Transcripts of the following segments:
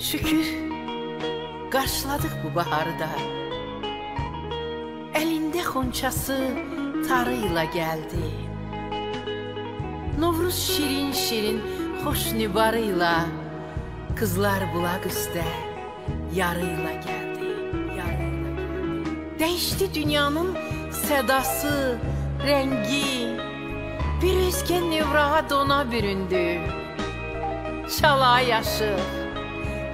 Şükür, qarşıladıq bu baharda. Əlində xonçası tarıyla gəldi. Novruz şirin-şirin xoş nübarıyla, qızlar bulaq üstə yarıyla gəldi. Dəyişdi dünyanın sədası, rəngi, bir özgə nevrağa dona büründü. Çala yaşı,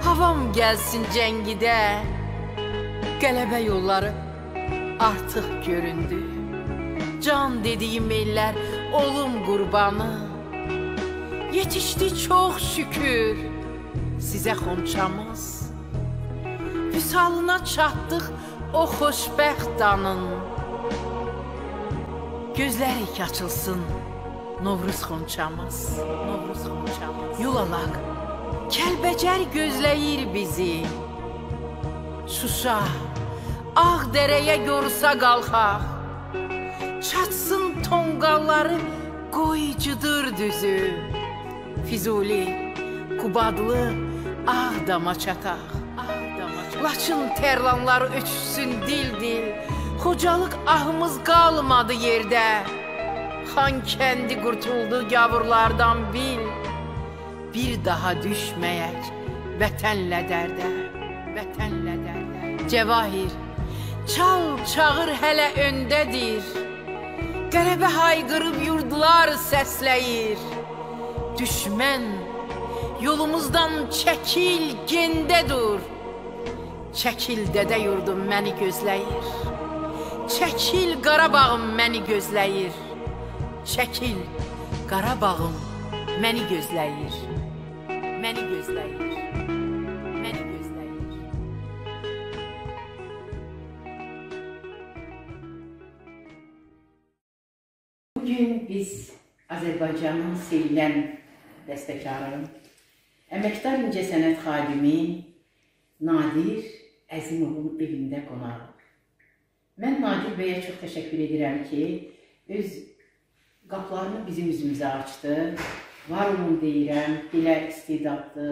havam gəlsin cəngidə, qələbə yolları artıq göründü. Can dediyim ellər olum qurbanı, yetişdi çox şükür sizə xonçamız. Vüsalına çatdıq o xoşbəxt danın, gözlərik açılsın Novruz xonçamız. Yulalaq, Kəlbəcər gözləyir bizi. Şuşa, Ağdərəyə yorsa qalxaq, çatsın tonqalları qoyucudur düzü. Füzuli, Qubadlı, Ağdama çataq. Laçın tərlanları öçsün dil-dil, Xocalıq ahımız qalmadı yerdə. Xan kəndi qurtuldu gavurlardan bil, bir daha düşməyək vətənlə dərdə. Cəvahir, çal çağır hələ öndədir, qələbə hayqırıb yurdular səsləyir. Düşmən, yolumuzdan çəkil, gendə dur. Çəkil dədə yurdum məni gözləyir, çəkil Qarabağım məni gözləyir. Çəkil Qarabağım məni gözləyir. Bugün biz Azərbaycanın sevilən bəstəkarı, əməkdar incəsənət xadimi Nadir Əzimovun evində qonağıq. Mən Nadir bəyə çox təşəkkür edirəm ki, öz qapılarını bizim üzümüzə açdı. Var olun deyirəm, belə istedadlı,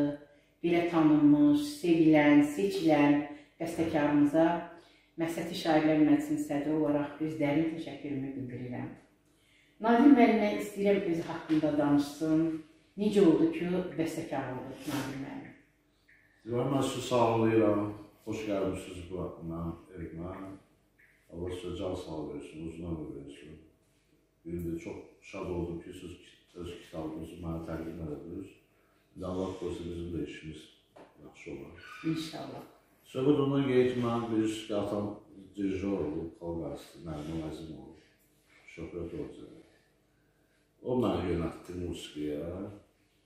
belə tanınmış, sevilən, seçilən bəstəkarımıza Məsəti Şairlər Məclisinin sədri olaraq öz dərin təşəkkürümü bildirirəm. Nadir müəllimə istəyirəm öz haqqında danışsın. Necə oldu ki, bəstəkar oldu Nadir müəllim? Mən sizi sağlayıram. Xoş gəlmişsiniz bu haqqına, evimə. Allah sizə can sağ versin, uzun ömür versin. Birində çox şad oldum ki, siz öz kitabınızı mənə təqdim edədiniz. Allah qoysa bizim də işimiz yaxşı olar. İnşallah. Söhbət ondan qeyd ki, mənim bir atam dirijor olub, xalq arası, Nərmin Əzimov, Şöhrət Oğuzə. O mənə yönətdi musiqiyə.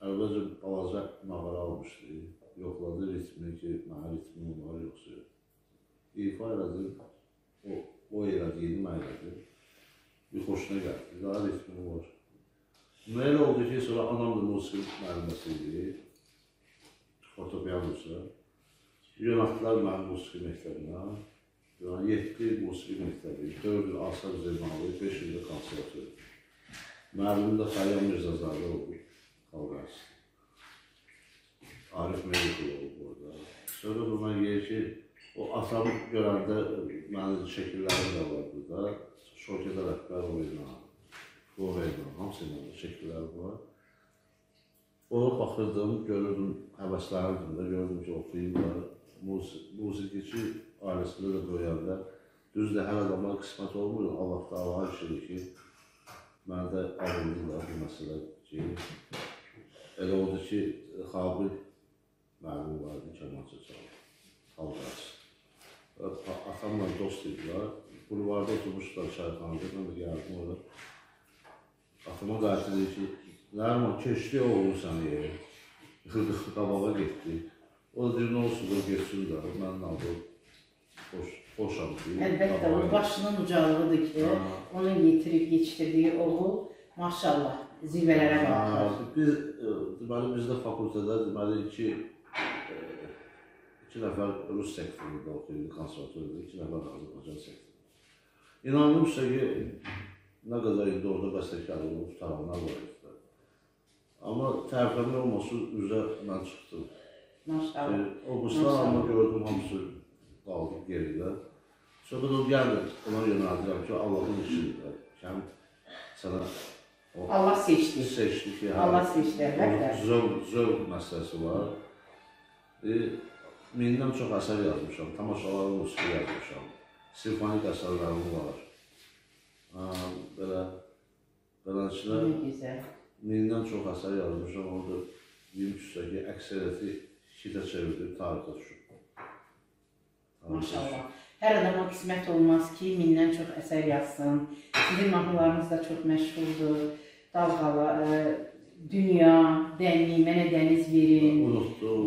Əvvəlcə balaca nağara almışdı. Yoxladı ritmi ki, mənə ritmim var, yoxsa. İfa elədim, o elədiyini mən elədim. Bir xoşuna gəldi, daha ritmim var. Elə oldu ki, sonra anam da musiqi müəlliməsi idi, fortepianosa. Yönətdilər mənim musiqi məktəbinə. 7 musiqi məktəbi, 4 il Asaf Zeynalov, 5 ildə konservatör. Müəllimim də Xəyyam Mirzəzadə oldu, xalq arası. Arif Melikul oldu orada. Sonra da mən deyir ki, o atamı görəndə mənim şəkillərim də vardı da. Şokədə rəhbər oyuna, Floreyla, hamısıyla da şəkilləri var. Ona baxırdım, görürdüm, həvəslərimdim də, gördüm ki, oxuyurlar. Musiqiçi ailəsində də böyüyəndə, düzdür, hər adamlar qismət olmur, Allah da Allah'a işidir ki, mən də alındılar bu məsələ ki, elə oldu ki, Xabil müəllim vardı, kəmança çaldı, xalq arası. Atamla dost idilər. Bulvarda oturmuşlar çayxanada, mən də gəldim orada. Atıma qarşı deyir ki, Nərman, keçdi oğlum səni, qabağa getdi. O da deyir, nə olsun da geçsin də, mənim adı boşam ki. Əlbəttə, o başının ucalığıdır ki, onun yetirib geçdirdiyi oğul, maşallah, zirvələrə baxır. Deməli, bizdə fakültədə, deməli, iki nəfər Rus sektorunda oxuyurdu, konservatördə, 2 nəfər Azərbaycan sektorunda. İnanmışsa ki, nə qədər indi orada bəstəkarlığını tutaranlar var idi. Amma tərifləmə olması üzrə mən çıxdım. Maşallah. O qızlar amma gördüm, hamısı qaldı geridə. Sonra da gəldi, ona yönəldirəm ki, Allahın işidir. Yəni, sənə Allah seçdi. Seçdi ki, Allah seçdi, əlbəttə. Zövq məsələsi var. 1000-dən çox əsər yazmışam, tamaşaları musiqi yazmışam, simfonik əsərlərim var. Beləliklə, 1000-dən çox əsər yazmışam, orada mümkünsə ki, əksəriyyəti kitə çevirdim, tarixə düşüb. Maşallah. Hər adama qismət olmaz ki, 1000-dən çox əsər yazsın. Sizin mahnılarınız da çox məşhurdur. Dalğalar, dünya, dənli, mənə dəniz verin. Unutdum,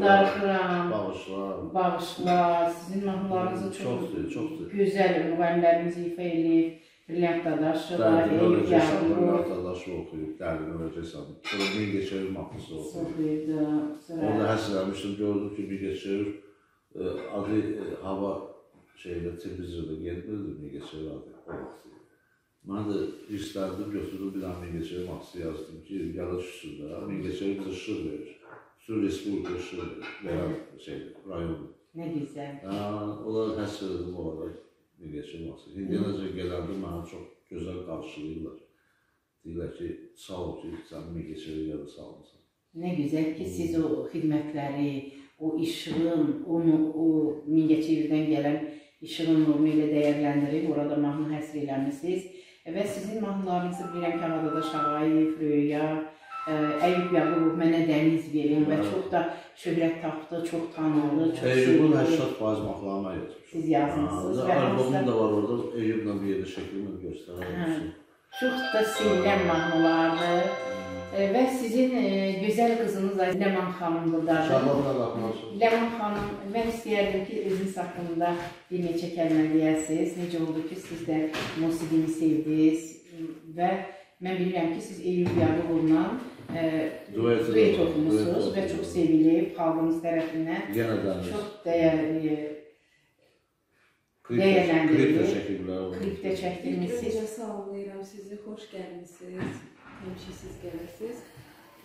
darxıram, bağışla. Sizin mahnılarınızı çox gözəl müğənnilərimiz ifa edib. Brilliant Dadaşov, Eyüp Yağmur. Brilliant Dadaşov oxuyub, dərdini öləcəksən. Sonra Mingəçevir mahnısı oxuyub. Orada həsr eləmişdim, gördüm ki, Mingəçevir adı hava televizorda gelmirdi Mingəçevir adı o vaxtı. Mən də istərdim, götürdüm bir dənə Mingəçevir mahnısı yazdım ki, yada düşsün də. Mingəçevir bizə şır verir. Bütün Respublika şır veren rayonu. Nə güzel. Onlar həsr edim olaraq. Mingəçevir. İndiyəcə gələndə mənə çox gözəl qarşılayırlar. Deyirlər ki, sağ ol ki, sən Mingəçevir yada salmışsan. Nə güzel ki, siz o xidmətləri, o işığın, o Mingəçevirdən gələn işığın nurunu ilə dəyərləndirib, orada mahnı həsr eləmişsiniz. Və sizin mahnılarınızı bilirəm ki, havada da Şağayev, Röya, Eyüp Yağmur, mənə dəniz verin və çox da şöhrət tapdı, çox tanındı, çox sevildi. Eyüp'ün 80% mahnılarına yazmışım. Siz yazmışsınız. Albomum da var orada, Eyüp'lə bir yerdə şəklini göstərmişim. Çox da sevilən mahnılardır. Və sizin gözəl qızınız Ləman xanım buradadır. Ləman xanım, mən istəyərdim ki, özünüz haqqında bir neçə kəlmə deyəsiniz. Necə oldu ki, siz də musiqini sevdiniz və mən bilirəm ki, siz Eyüp Yağmur'la duet oxumusunuz və çox sevilib xalqımız tərəfindən. Çox dəyərləndirilib. Klipdə çəkdirmişsiniz. Necə salamlayıram sizi, xoş gəlmişsiniz. Həmişə siz gələsiniz.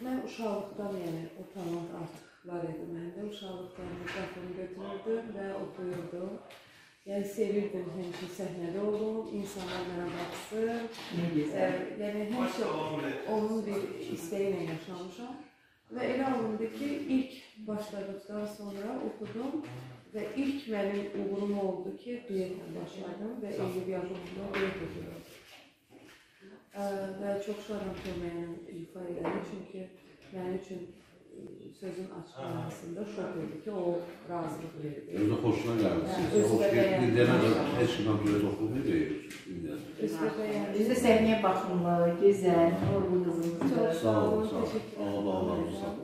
Mən uşaqlıqdan, yəni o talant artıq var idi məndə. Uşaqlıqdan mikrofonu götürürdüm və oxuyurdum. Yəni sevirdim həmişə səhnədə olum, insanlar mənə baxsın. Yəni həmişə onun bir istəyi ilə yaşamışam. Və elə olundu ki, ilk başladıqdan sonra oxudum və ilk mənim uğurum oldu ki, duetlə başladım və Eyüp Yağmur'la duet oxudum. Və çox şadam ki, mənim ifa elədi, çünki mənim üçün sözün açıqlamasında şok oldu ki, o razılıq verdi. Özü xoşuna gəldi. Heç kimdən duet oxudu deyil. Biz də səhnəyə baxımlı, gözəl, uğurlu qızımızdır. Sağ olun, sağ olun. Allah razı olsun.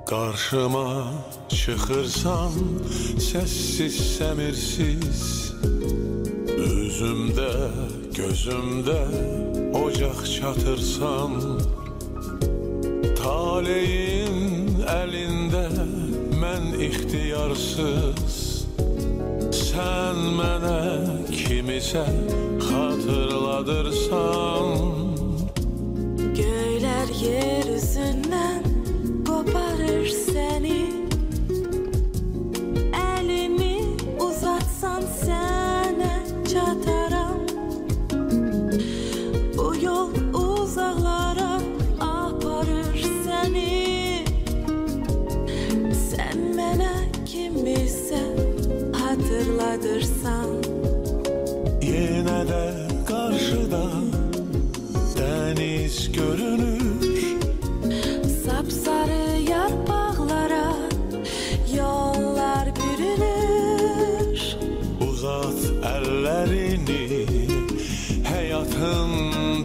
Qarşıma çıxırsan səssiz, səmirsiz, üzümdə, gözümdə ocaq çatırsan, taleyin əlində mən ixtiyarsız, sən mənə kimisə xatırladırsan. Göylər yer üzündən qoparır səni, əlimi uzatsan sənə çataram. Bu yol uzaqlara aparır səni, sən mənə kimisə xatırladırsan. Yenə də qarşıda dəniz görünür, sapsarı yarpaqlara yollar bürünür. uzat əllərini, həyatın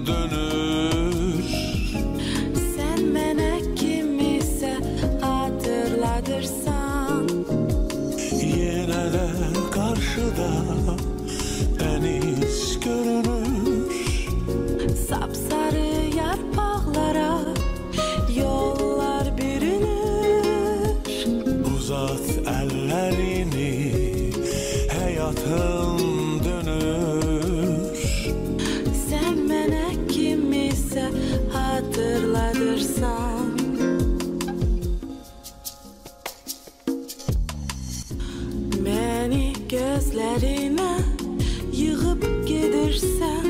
dönür. Sən mənə əllərinə yığıb gedirsən,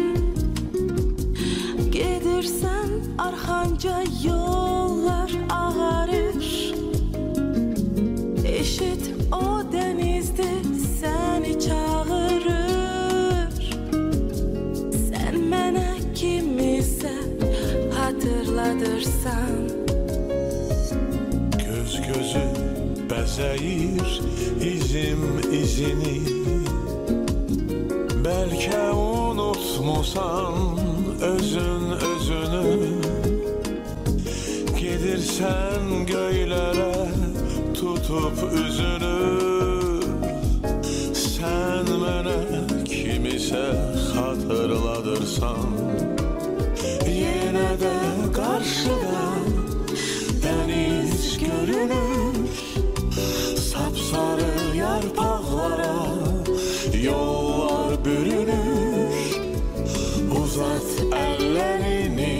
gedirsən arxanca yollar ağarır. Eşit o dənizdir səni çağırır. Sən mənə kimisə hatırladırsan. Göz gözü bəzəyir izim izini. Bəlkə unutmusan özün özünü. Gedirsən göylərə tutup üzünü. Sən mənə kimisə xatırladırsan. Yenə də qarşıdan dəniz görünür. Sapsarı yarpaqlara yollar bürünür. Uzat əllərini,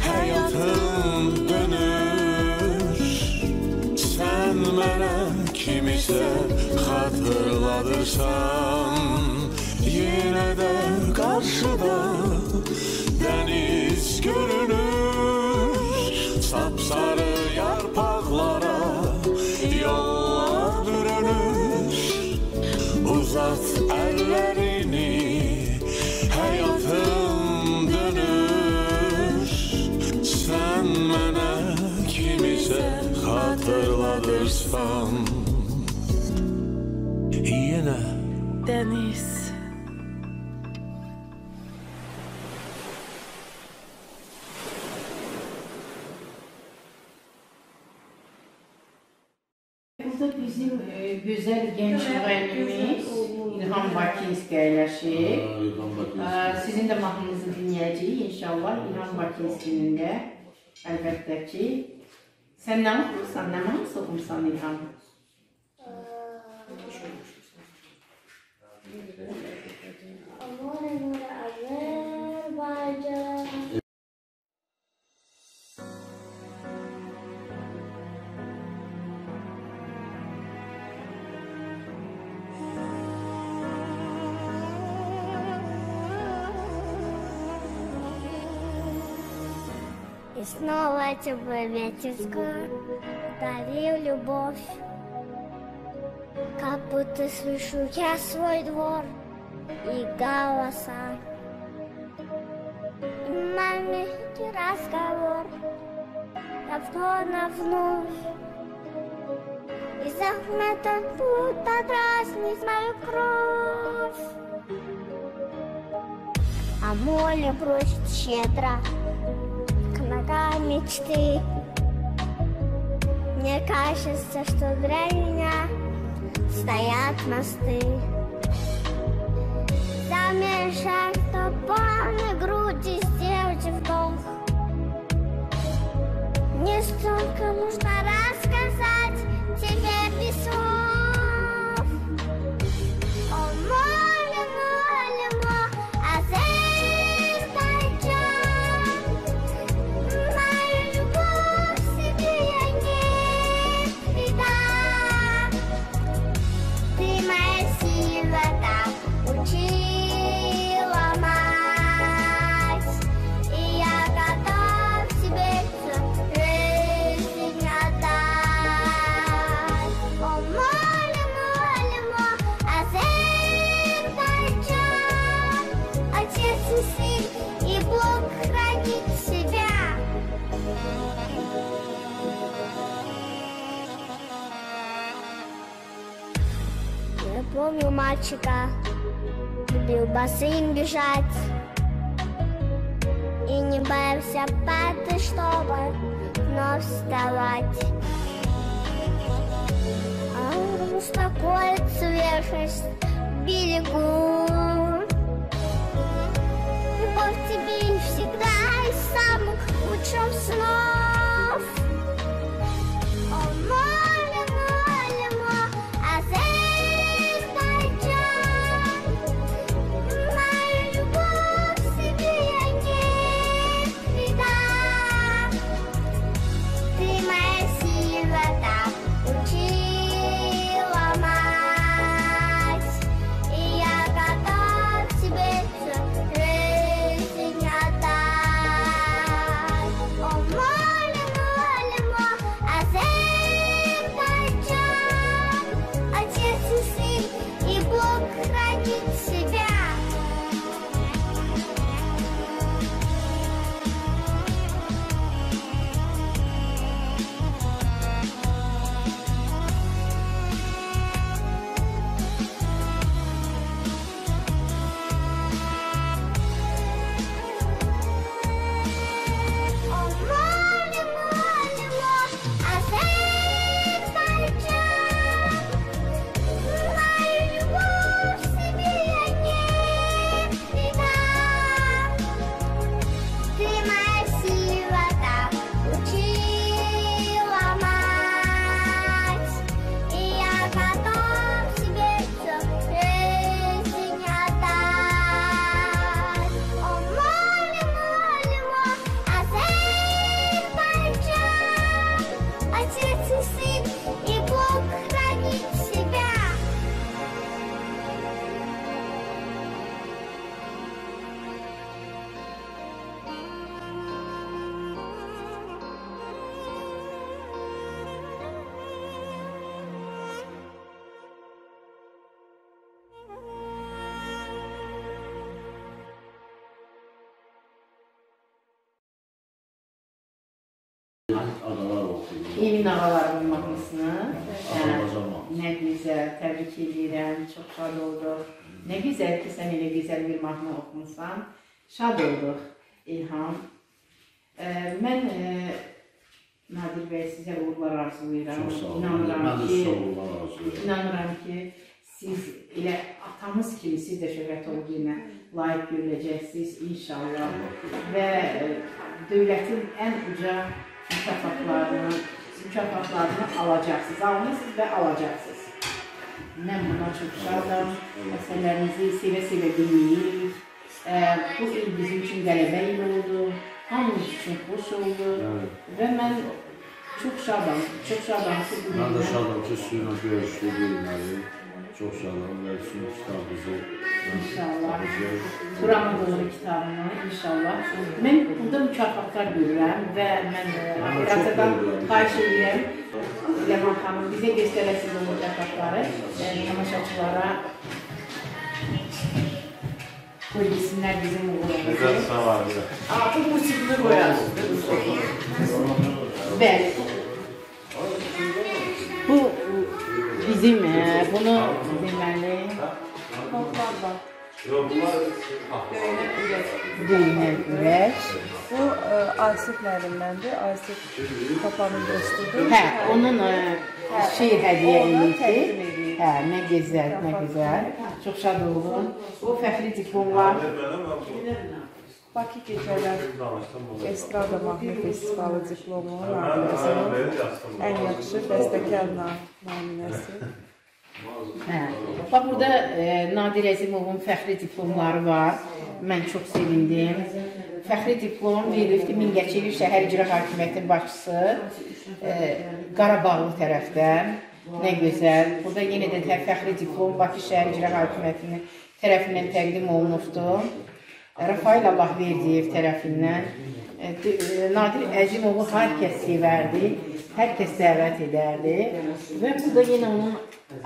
həyatın dönür. Sən mənə kimisə xatırladırsan. Yenə də qarşıda dəniz görünür. Sapsarı yarpaqlara yollar bürünür. Uzat əllərini, həyatın dönür. Sən mənə kimisə xatırladırsan. Yenə Dəniz. Burada bizim güzel genç müğennimiz İlham Bakinski yerleşir. Sizin de mahnınızı dinleyeceğiz inşallah. İlham Bakinski'nin de elbette ki. Sen ne okursan, ne mahnısı okursan İlham? Amore, amore, Azerbaycan. И снова теплый ветерка дарил любовь. Как будто слышу я свой двор и голоса. И маленький разговор повторно вновь. Из Ахмета будто дразнит мою кровь. А море бросит щедро к ногам мечты. Мне кажется, что для меня стоят мосты. Замешан полной груди сделать вдох. Мне столько нужно рассказать тебе без слов. О, море, море, море, Азербайджан. Мою любовь себе я не предам. Ты моя сила, так учила мать. И я готов тебе всю жизнь отдать. О, море, море, море, Азербайджан. Отец и сын, и Бог хранит себя. Я помню мальчика, любил в бассейн бежать и не боялся падать, чтобы вновь вставать. А успокоит свежесть в берегу. Любовь к тебе всегда из самых лучших снов. О, море, море, море, Азербайджан. Мою любовь себе я не предам. Ты моя сила, так учила мать. Adalar oxuyur. Emin ağalarının mahnısını. Azərbaycan mahnısı. Nə gözəl, təbrik edirəm, çox şad olduq. Nə gözəl ki, sən elə gözəl bir mahnı oxumusan. Şad olduq, İlham. Mən Nadir bəy sizə uğurlar arzulayıram. Çox sağ olun. Mən də sizə uğurlar arzulayıram. İnanıram ki, siz elə atamız kimi siz də şöhrət olub yenə layiq görüləcəksiniz inşallah. Və dövlətin ən uca mükafatlarını alacaqsınız. Almışsınız və alacaqsınız. Mən buna çox şadım. Əsərlərinizi sevə-sevə dinləyirik. Bu il bizim üçün qələbə il oldu. Hamımız üçün xoş oldu. Və mən çox şadam. Çox şadam ki, mən də şadam ki, suyla görüşdü deyilməli. Çox şadam və sizin kitabınızı İnşallah. Turana doğru kitabını inşallah. Mən burada mükafatlar görürəm və mən Akratədən xahiş edirəm. Ləman xanım bizə göstərəsiniz o mükafatları tamaşaçılara qoyulsunlar bizim uğurlarımızı. Güzel sağ olun. Artıq musiqini qoyarız. Bəli. Bu bizim bunu deməli Döynər ürək. Bu Asif müəllimdəndir. Asif Papanın dostudur. Hə, onun şeir hədiyyə edildi. Hə, nə gözəl, nə gözəl. Çox şad oldum. O fəxri diplomlar. Bakı Gecələr Estrada Mahnı Festivalı diplomu Nadirəzinin ən yaxşı bəstəkar naminəsi. Bax, burada Nadir Əzimovun fəxri diplomları var. Mən çox sevindim. Fəxri diplom verildi Mingəçevir şəhər icra hakimiyyəti başçısı Qarabağlı tərəfdən. Nə gözəl. Burada yenə də fəxri diplom Bakı şəhər icra hakimiyyətinin tərəfindən təqdim olunubdur. Rafail Allahverdiyev tərəfindən. Nadir Əzimovu hər kəs sevərdi, hər kəs dəvət edərdi. Və burada yenə onun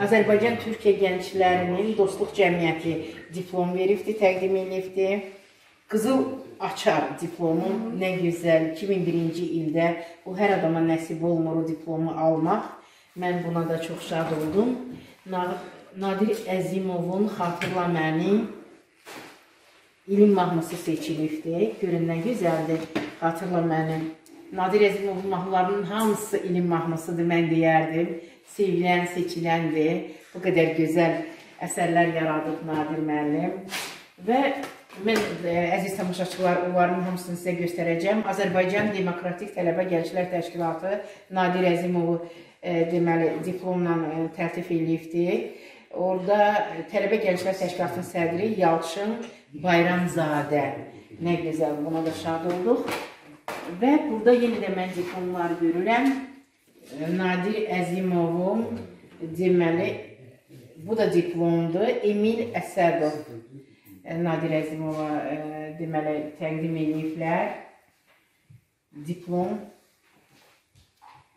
Azərbaycan-Türkiyə gənclərinin Dostluq Cəmiyyəti diplom veribdi, təqdim edibdi. Qızıl Açar diplomu nə gözəl, 2001-ci ildə o hər adama nəsib olmur o diplomu almaq. Mən buna da çox şad oldum. Nadir Əzimovun Xatırla Məni İlim mahnısı seçilibdir. Görün nə gözəldir, Xatırla Məni. Nadir Əzimovun mahnılarının hamısı ilim mahnısıdır, mən deyərdim. Sevilən, seçiləndir. Bu qədər gözəl əsərlər yaradıb Nadir müəllim. Və mən, əziz tamaşaçılar, onların hamısını sizə göstərəcəm. Azərbaycan Demokratik Tələbə Gənclər Təşkilatı Nadir Əzimovu deməli, diplomla təltif edilibdir. Orada Tələbə Gənclər Təşkilatının sədri Yalçın Bayramzadə. Nə gözəl, buna da şad olduq. Və burada yenə də mən diplomları görürəm. Nadir Əzimovun deməli, bu da diplomdur. Emil Əsədov Nadir Əzimova deməli, təqdim ediblər. Diplom.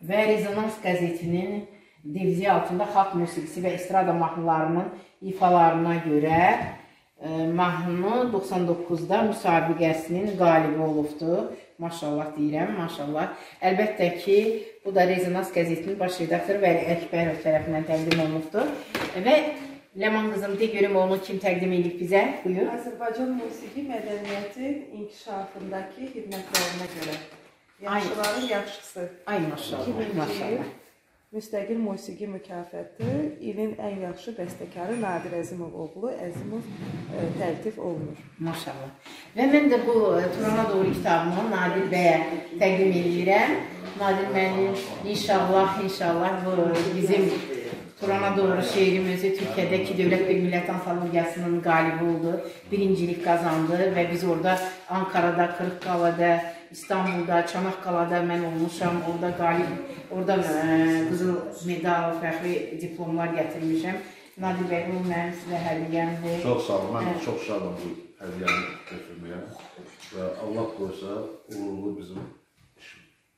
Və Rezonans qəzetinin divizya altında xalq musiqisi və estrada mahnılarının ifalarına görə mahnı 99-da müsabiqəsinin qalibi olubdur. Maşallah deyirəm, maşallah. Əlbəttə ki, bu da Rezonans qəzetinin baş redaktoru Vəli Əkbərov tərəfindən təqdim olunubdur. Və Ləman qızım, de görüm onu kim təqdim edib bizə? Buyur. Azərbaycan musiqi mədəniyyəti inkişafındakı xidmətlərinə görə. Yaxşıların yaxşısı. Ay maşallah, maşallah. Müstəqil musiqi mükafatı ilin ən yaxşı bəstəkarı Nadir Əzimov oğlu Əzimov təltif olunur. Maşallah. Və mən də bu Turana doğru kitabımı Nadir bəyə təqdim edirəm. Nadir müəllim inşallah bu bizim Turana doğru şeirimizi Türkiyədəki Dövlət və Millət Antologiyasının qalibi oldu. Birincilik qazandı və biz orada Ankara'da, Kırıkkale'də, İstanbul'da, Çanakkale'də mən olmuşam. Orada qızıl medal, fəxri diplomlar gətirmişəm. Nadir bəy, bu mənim sizə hədiyyəmdir. Çox sağ olun. Mən çox şadım bu hədiyyəni götürməyə. Və Allah qoysa, uğurlu bizim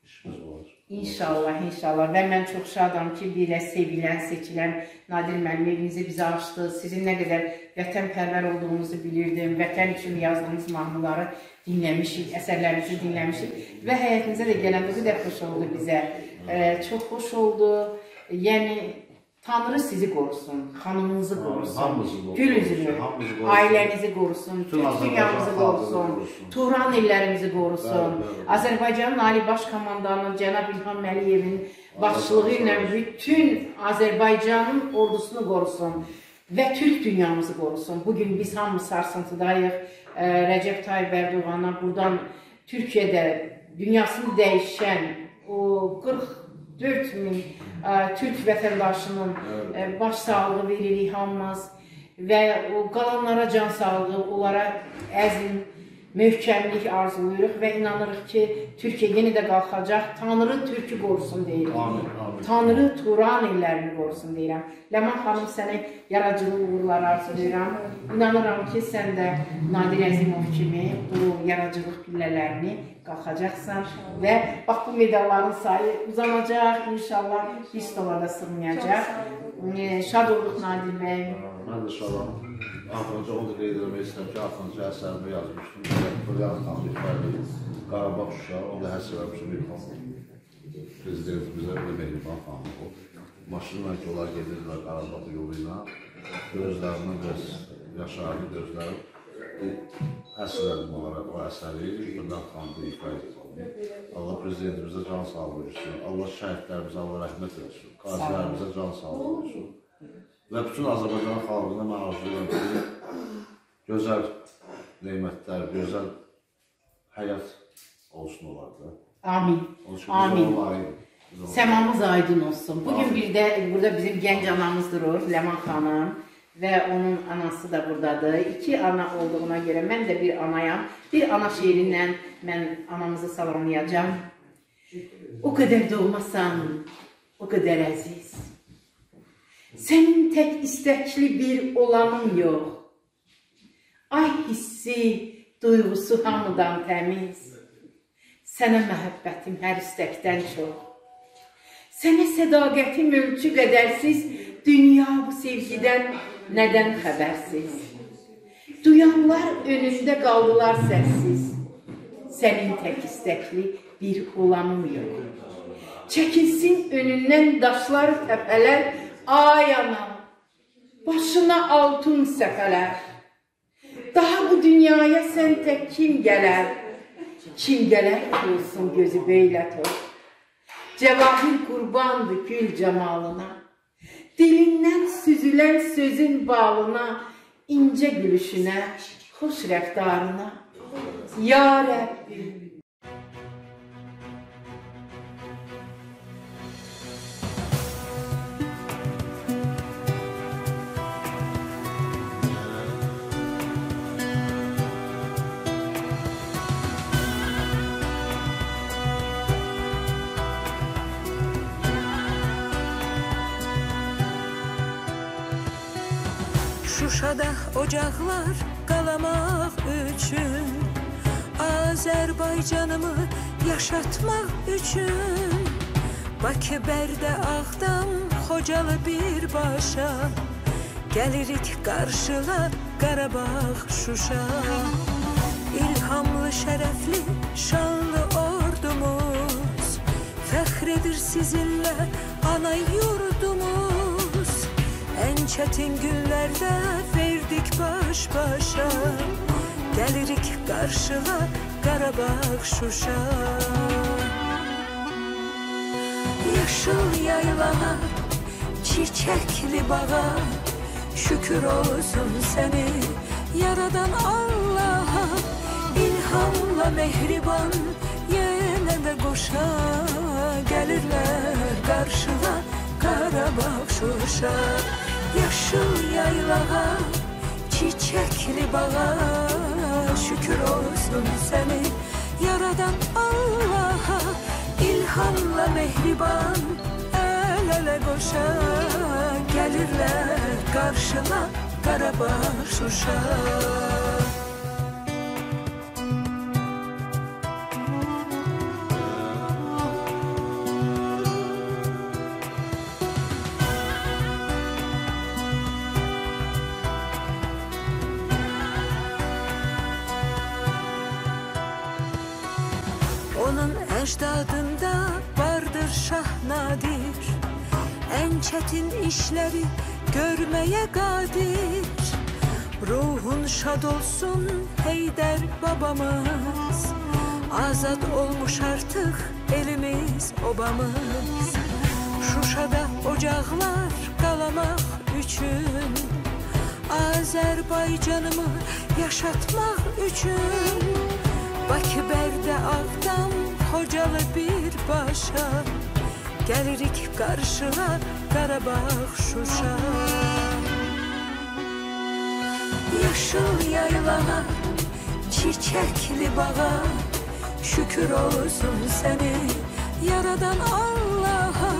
işimiz olur. İnşallah, inşallah. Və mən çox şadam ki, belə sevilən, seçilən Nadir müəllim evinizi bizə açdı. Sizin nə qədər vətənpərvər olduğunuzu bilirdim. Vətən üçün yazdığınız mahnıları dinləmişik, əsərlərinizi dinləmişik və həyətinizə də gələndə bu da xoş oldu bizə. Çox xoş oldu. Yəni Tanrı sizi qorusun, xanımınızı qorusun, gül üzünü, ailənizi qorusun, Türk dünyamızı qorusun, Turan illərimizi qorusun. Azərbaycanın Ali Baş Komandanı Cənab İlham Əliyevin başçılığı ilə bütün Azərbaycanın ordusunu qorusun və Türk dünyamızı qorusun. Bugün biz hamımız sarsıntıdayıq. Rəcəb Tayyip Ərdoğan'a buradan Türkiye'də dünyasını dəyişən o 44 min Türk vətəndaşının baş sağlığı veririk hamımız və o qalanlara can sağlığı, onlara əzm, möhkəmlik arzuluyuruq və inanırıq ki, Türkiyə yenə də qalxacaq. Tanrı Türk'ü qorusun deyirik. Tanrı Turan illərini qorusun deyirəm. Ləman xanım, sənə yaradıcılıq uğurlar arzulayıram. İnanıram ki, sən də Nadir Əzimov kimi bu yaradıcılıq pillələrini qalxacaqsan və bax bu medalların sayı uzanacaq, inşallah bir stolada sığmayacaq. Şad olduq Nadir bəy. Mən də şadam. Axırıncı onu da qeyd etmək istəyirəm ki, axırıncı əsərimi yazmışdım. Fıryan xanım, Qarabağ Şuşa, onu da həsr eləmişim İlham. Prezidentimizə və Mehriban xanım o. Maşınla ki, onlar gedirlər Qarabağ yolu ilə. Gözlərindən biraz yaşarlı gözlərim. Həsr elədim olaraq o əsəri, Fıryan xanım da ifa etdim. Allah prezidentimizə can sağlığı versin. Allah şəhidlərimizə Allah rəhmət versin. Qazilərimizə can sağlığı versin. Və bütün Azərbaycan xalqına mən arzulayıram ki, gözəl neymətlər, gözəl həyat olsun onlarda. Amin. Amin. Səmamız aydın olsun. Bugün bir də burada bizim gənc anamız durur, Ləman xanım və onun anası da buradadır. İki ana olduğuna görə mən də bir anayam. Bir ana şeirindən mən anamızı salamlayacağım. O qədər doğmasan, o qədər əziz. Sənin tək istəkli bir olanım yox. Ay hissi, duyğusu hamıdan təmiz. Sənə məhəbbətim hər istəkdən çox. Sənə sədaqətim ölçü qədərsiz, dünya bu sevgidən nədən xəbərsiz. Duyanlar önündə qaldılar səssiz. Sənin tək istəkli bir olanım yox. Çəkilsin önündən daşlar, təpələr, ay anam, başına altın səfələr. Daha bu dünyaya sən tək kim gələr? Kim gələr ki olsun gözü belə tor. Cəvahir qurbandır gül camalına. Dilindən süzülən sözün balına, incə gülüşünə, xoş rəftarına. Ya Rəbbim. Şuşada ocaqlar qalamaq üçün, Azərbaycanımı yaşatmaq üçün, Bakı, Bərdə, Ağdam, Xocalı birbaşa, gəlirik qarşıla Qarabağ, Şuşa. İlhamlı, şərəfli, şanlı ordumuz, fəxr edir sizinlə ana yurdumuz. En çetin günlerde verdik baş başa, gelirik karşıla Qarabağ, Şuşa. Yaşıl yaylağa, çiçekli bağa, şükür olsun seni yaradan Allah'a. İlhamla mehriban yenə də qoşa, gəlirlər qarşıla Qarabağ, Şuşa. Yaşıl yaylağa, çiçekli bağa, şükür olsun seni yaradan Allah'a. İlhamla mehriban el ele koşa, gelirler karşına Qarabağ, Şuşa. Onun ecdadında vardır Şah Nadir, en çetin işleri görmeye kadir. Ruhun şad olsun Heydər babamız, azad olmuş artık elimiz obamız. Şuşada ocaklar qalamaq üçün, Azərbaycanımı yaşatmaq üçün. Bakı, Bərdə, Ağdam, Xocalı birbaşa, gəlirik qarşıla Qarabağ, Şuşa. Yaşıl yaylağa, çiçekli bağa, şükür olsun seni yaradan Allah'a.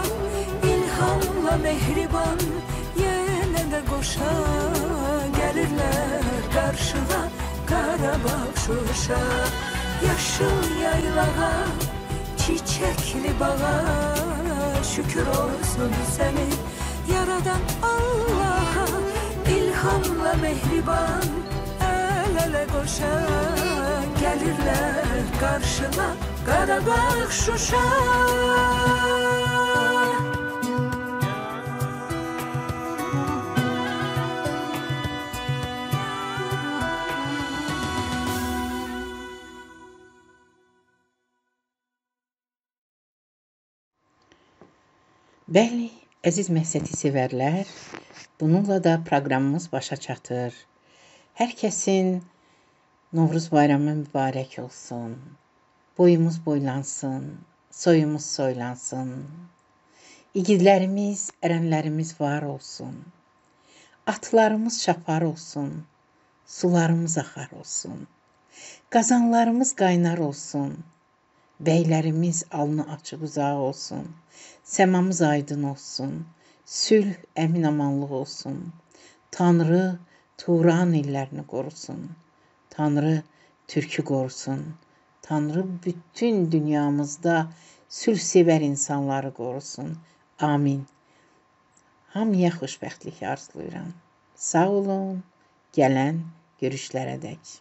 İlhamla mehriban yenə də qoşa, gəlirlər qarşıla Qarabağ, Şuşa. Yaşıl yaylağa, çiçekli bağa, şükür olsun seni yaradan Allah'a. İlhamla mehriban el ele koşa, gelirler karşıma Qarabağ, Şuşa. Bəli, əziz Məhsəti sevərlər, bununla da proqramımız başa çatır. Hər kəsin Novruz bayramı mübarək olsun. Boyumuz boylansın, soyumuz soylansın. İgidlərimiz, ərənlərimiz var olsun. Atlarımız çapar olsun, sularımız axar olsun. Qazanlarımız qaynar olsun. Bəylərimiz alnı açıq uzaq olsun. Səmamız aydın olsun. Sülh, əmin-amanlıq olsun. Tanrı Turan illərini qorusun. Tanrı Türkü qorusun. Tanrı bütün dünyamızda sülh sevər insanları qorusun. Amin. Hamıya xoşbəxtlik arzulayıram. Sağ olun. Gələn görüşlərə dək.